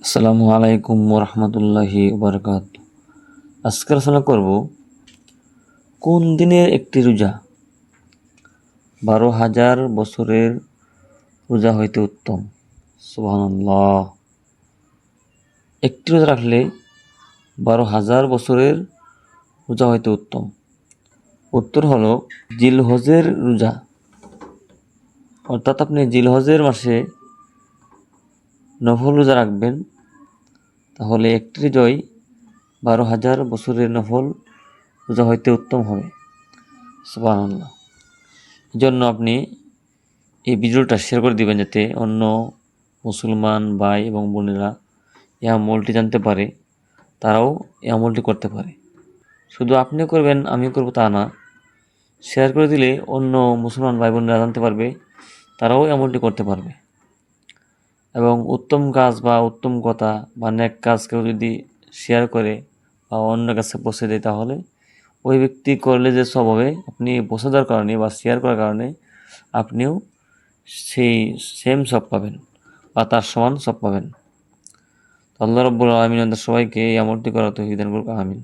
আসসালামু আলাইকুম ওরহমতুল্লাহি ওবরকাত। আজকে আলোচনা করব কোন দিনের একটি রোজা 12,000 বছরের রোজা হইতে উত্তম। সুবহানাল্লাহ। একটি রোজা রাখলে 12,000 বছরের রোজা হইতে উত্তম। উত্তর হলো জিলহজের রোজা, অর্থাৎ আপনি জিলহজের মাসে নফল রোজা রাখবেন, তাহলে একটি রোজাই 12,000 বছরের নফল রোজা হইতে উত্তম হবে। সুবহানাল্লাহ। এই জন্য আপনি এই ভিডিওটা শেয়ার করে দিবেন, যাতে অন্য মুসলমান ভাই এবং বোনেরা এই আমলটি জানতে পারে, তারাও এই আমলটি করতে পারে। শুধু আপনি করবেন আমি করব তা না, শেয়ার করে দিলে অন্য মুসলমান ভাই বোনেরা জানতে পারবে, তারাও এই আমলটি করতে পারবে। এবং উত্তম কাজ বা উত্তম কথা বা নেক কাজ কেউ যদি শেয়ার করে বা অন্য কাছে পৌঁছে দেয়, তাহলে ওই ব্যক্তি করলে যে সব হবে, আপনি পৌঁছে দেওয়ার কারণে বা শেয়ার করার কারণে আপনিও সেই সেম সব পাবেন বা তার সমান সব পাবেন। আল্লাহ রাব্বুল আলামিন আমাদের সবাইকে এই আমলটি করার তৌফিক দান করুক। আমিন।